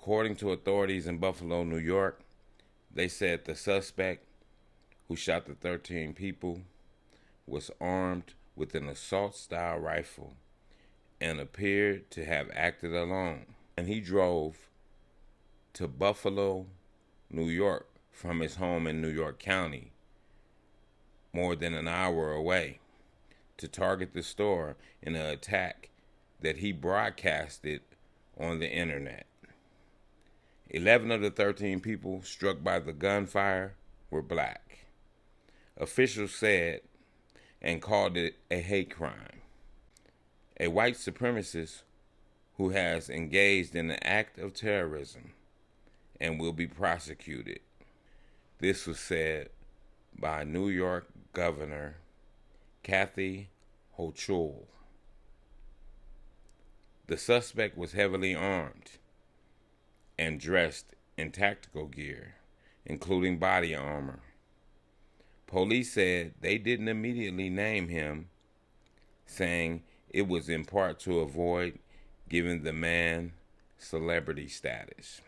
According to authorities in Buffalo, New York, they said the suspect who shot the 13 people was armed with an assault-style rifle and appeared to have acted alone. And he drove to Buffalo, New York from his home in New York County, more than an hour away, to target the store in an attack that he broadcasted on the internet. 11 of the 13 people struck by the gunfire were black. Officials said and called it a hate crime. A white supremacist who has engaged in an act of terrorism and will be prosecuted. This was said by New York Governor Kathy Hochul. The suspect was heavily armed and dressed in tactical gear, including body armor. Police said they didn't immediately name him, saying it was in part to avoid giving the man celebrity status.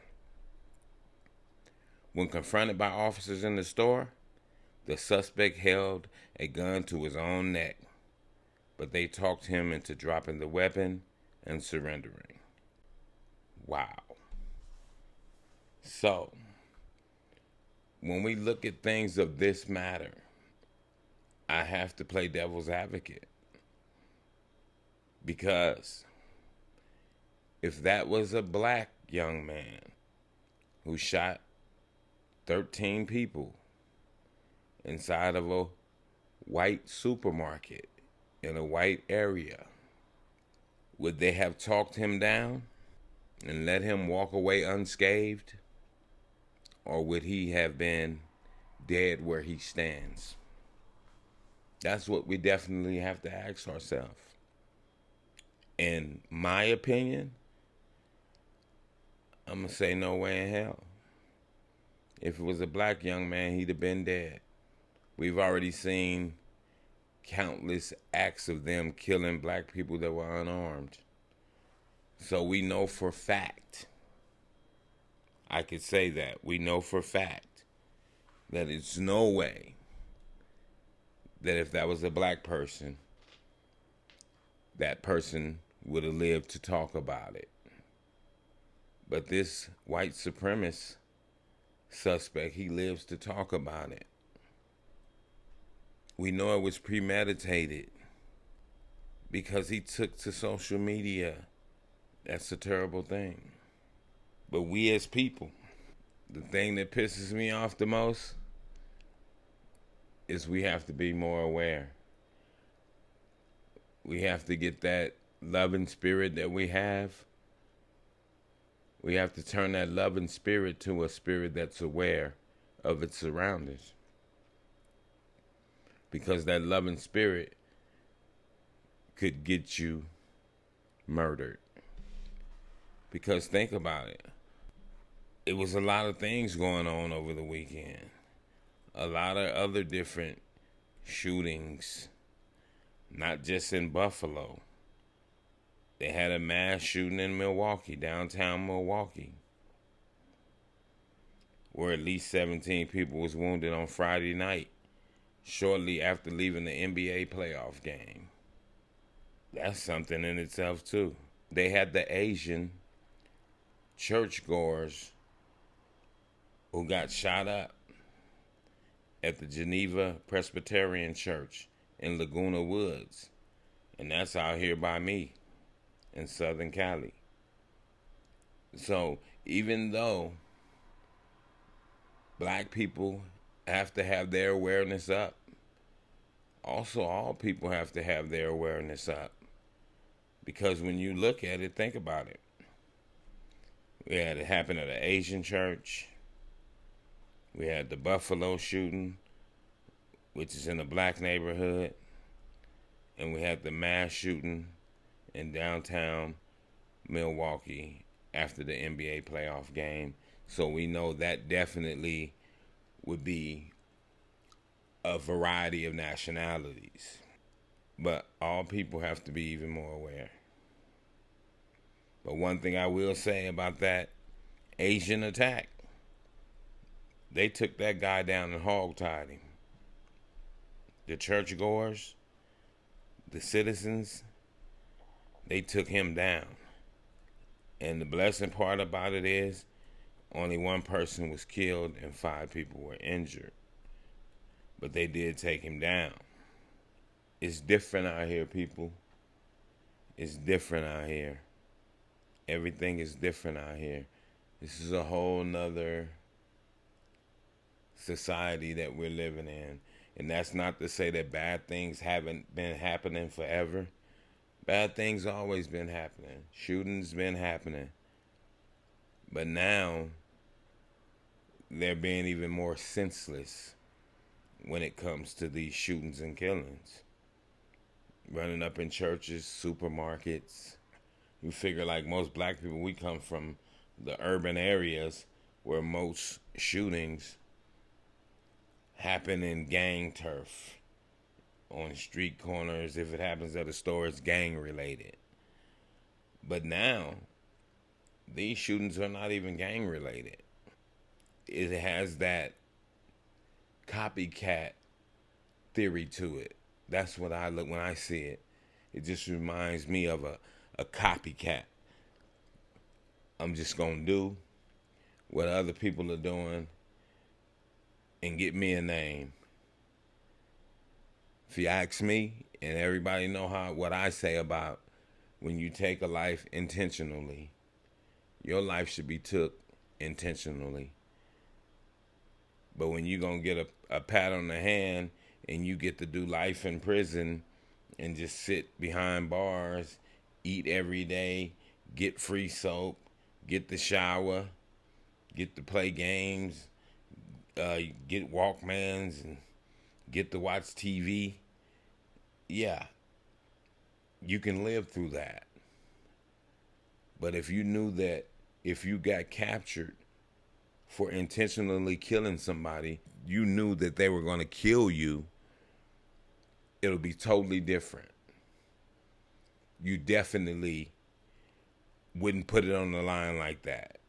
When confronted by officers in the store, the suspect held a gun to his own neck, but they talked him into dropping the weapon and surrendering. Wow. So, when we look at things of this matter, I have to play devil's advocate. Because if that was a black young man who shot 13 people inside of a white supermarket in a white area, would they have talked him down and let him walk away unscathed? Or would he have been dead where he stands? That's what we definitely have to ask ourselves. In my opinion, I'm going to say no way in hell. If it was a black young man, he'd have been dead. We've already seen countless acts of them killing black people that were unarmed. So we know for fact, I could say that, we know for fact that it's no way that if that was a black person, that person would have lived to talk about it. But this white supremacist suspect, he lives to talk about it. We know it was premeditated because he took to social media. That's a terrible thing. But we as people, the thing that pisses me off the most is we have to be more aware. We have to get that loving spirit that we have. We have to turn that loving spirit to a spirit that's aware of its surroundings. Because that loving spirit could get you murdered. Because think about it. It was a lot of things going on over the weekend. A lot of other different shootings, not just in Buffalo. They had a mass shooting in Milwaukee, downtown Milwaukee, where at least 17 people was wounded on Friday night, shortly after leaving the NBA playoff game. That's something in itself, too. They had the Asian churchgoers who got shot up at the Geneva Presbyterian Church in Laguna Woods. And that's out here by me in Southern Cali. So even though black people have to have their awareness up, also all people have to have their awareness up. Because when you look at it, think about it. We had it happen at an Asian church. We had the Buffalo shooting, which is in a black neighborhood. And we had the mass shooting in downtown Milwaukee after the NBA playoff game. So we know that definitely would be a variety of nationalities. But all people have to be even more aware. But one thing I will say about that, Asian attack. They took that guy down and hogtied him. The churchgoers, the citizens, they took him down. And the blessing part about it is only one person was killed and 5 people were injured. But they did take him down. It's different out here, people. It's different out here. Everything is different out here. This is a whole nother society that we're living in. And that's not to say that bad things haven't been happening forever. Bad things always been happening. Shootings been happening. But now they're being even more senseless when it comes to these shootings and killings. Running up in churches, supermarkets. You figure like most black people, we come from the urban areas where most shootings happen in gang turf. On street corners, if it happens at a store, it's gang related. But now, these shootings are not even gang related. It has that copycat theory to it. That's what I look when I see it. It just reminds me of a copycat. I'm just gonna do what other people are doing and get me a name. If you ask me, and everybody know what I say about when you take a life intentionally, your life should be took intentionally. But when you gonna get a pat on the hand and you get to do life in prison and just sit behind bars, eat every day, get free soap, get the shower, get to play games, get Walkmans, and get to watch TV, yeah, you can live through that. But if you knew that if you got captured for intentionally killing somebody, you knew that they were going to kill you, it'll be totally different. You definitely wouldn't put it on the line like that,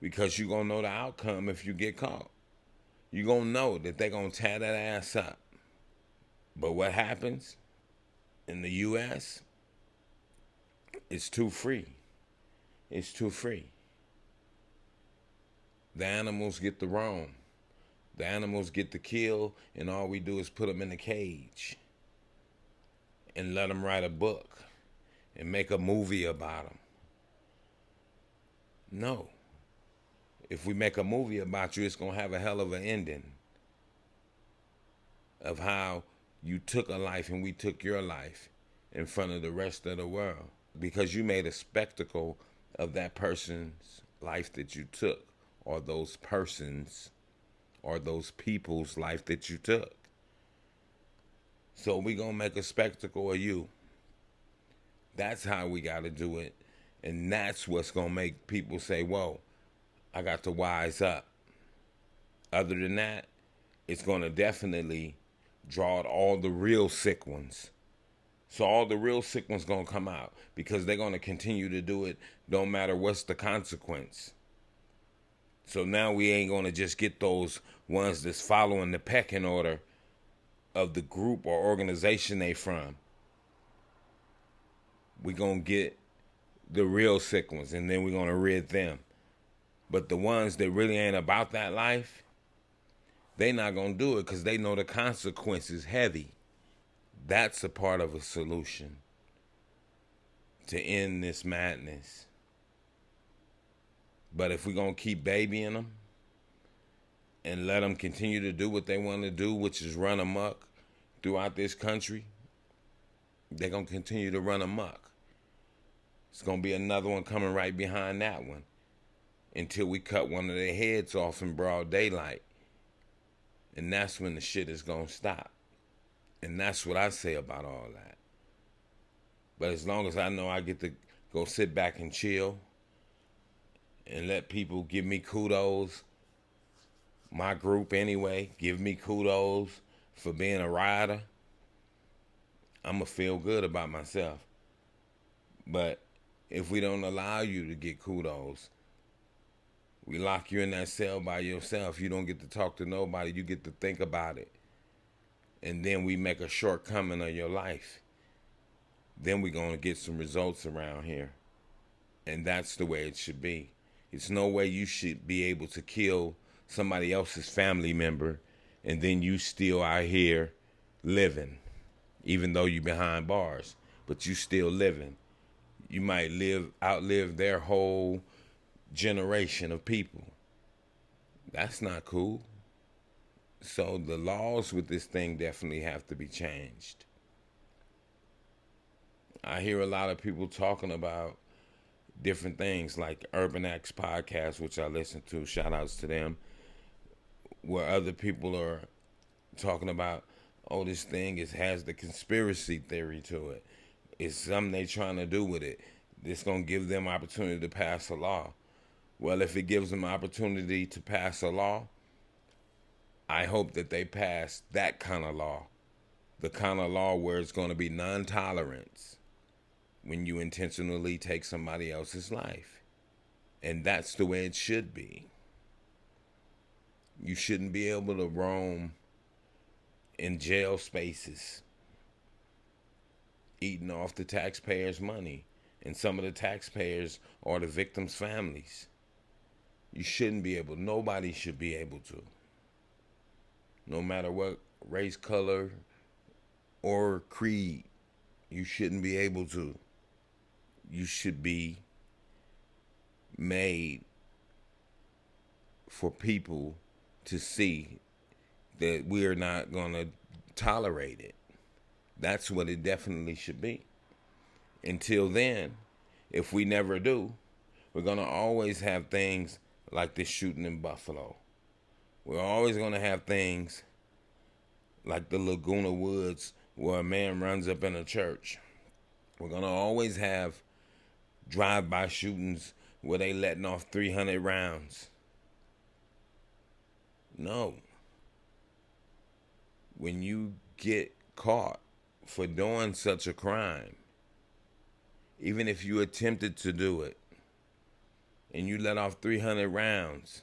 because you're going to know the outcome if you get caught. You're going to know that they're going to tear that ass up. But what happens in the U.S., it's too free. It's too free. The animals get to roam. The animals get to kill, and all we do is put them in a cage and let them write a book and make a movie about them. No. If we make a movie about you, it's going to have a hell of an ending of how you took a life and we took your life in front of the rest of the world because you made a spectacle of that person's life that you took, or those persons or those people's life that you took. So we gonna make a spectacle of you. That's how we gotta do it. And that's what's gonna make people say, whoa, I got to wise up. Other than that, it's gonna definitely draw out all the real sick ones. So all the real sick ones gonna come out because they're gonna continue to do it, don't matter what's the consequence. So now we ain't gonna just get those ones that's following the pecking order of the group or organization they from. We gonna get the real sick ones, and then we're gonna rid them. But the ones that really ain't about that life, they not gonna do it because they know the consequences heavy. That's a part of a solution to end this madness. But if we're going to keep babying them and let them continue to do what they want to do, which is run amok throughout this country, they're going to continue to run amok. It's going to be another one coming right behind that one until we cut one of their heads off in broad daylight. And that's when the shit is going to stop. And that's what I say about all that. But as long as I know I get to go sit back and chill and let people give me kudos, my group anyway, give me kudos for being a rider, I'm going to feel good about myself. But if we don't allow you to get kudos, We lock you in that cell by yourself. You don't get to talk to nobody. You get to think about it. And then we make a shortcoming of your life. Then we're going to get some results around here. And that's the way it should be. It's no way you should be able to kill somebody else's family member and then you still out here living, even though you're behind bars, but you still living. You might outlive their whole generation of people. That's not cool. So the laws with this thing definitely have to be changed. I hear a lot of people talking about different things like Urban X podcast, which I listen to, shout outs to them, where other people are talking about, oh, this thing has the conspiracy theory to it. It's something they trying to do with it. It's going to give them opportunity to pass a law. Well, if it gives them opportunity to pass a law, I hope that they pass that kind of law. The kind of law where it's going to be non-tolerance when you intentionally take somebody else's life. And that's the way it should be. You shouldn't be able to roam in jail spaces, eating off the taxpayers' money. And some of the taxpayers are the victims' families. You shouldn't be able, nobody should be able to. No matter what race, color, or creed, you shouldn't be able to. You should be made for people to see that we're not going to tolerate it. That's what it definitely should be. Until then, if we never do, we're going to always have things like this shooting in Buffalo. We're always going to have things like the Laguna Woods where a man runs up in a church. We're going to always have drive-by shootings where they letting off 300 rounds. No. When you get caught for doing such a crime, even if you attempted to do it, and you let off 300 rounds,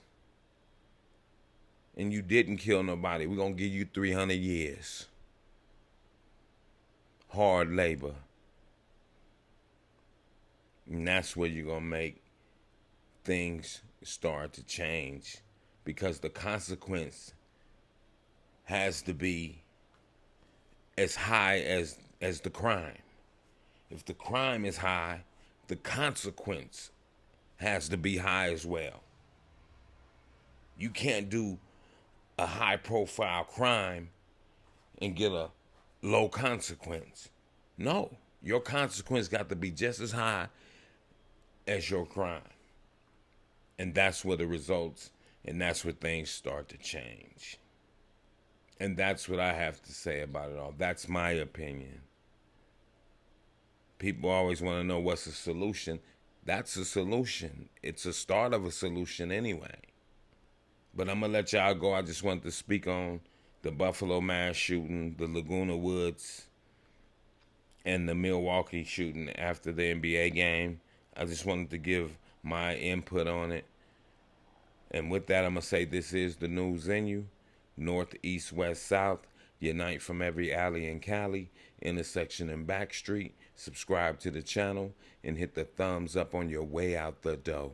and you didn't kill nobody, we're going to give you 300 years. Hard labor. And that's where you're going to make things start to change, because the consequence has to be as high as the crime. If the crime is high, the consequence has to be high as well. You can't do a high-profile crime and get a low consequence. No, your consequence got to be just as high as your crime. And that's where the results, and that's where things start to change. And that's what I have to say about it all. That's my opinion. People always want to know what's the solution. That's a solution. It's a start of a solution anyway. But I'm going to let y'all go. I just wanted to speak on the Buffalo mass shooting, the Laguna Woods, and the Milwaukee shooting after the NBA game. I just wanted to give my input on it. And with that, I'm going to say this is the new venue. North, east, west, south. Unite from every alley in Cali, intersection and back street. Subscribe to the channel and hit the thumbs up on your way out the door.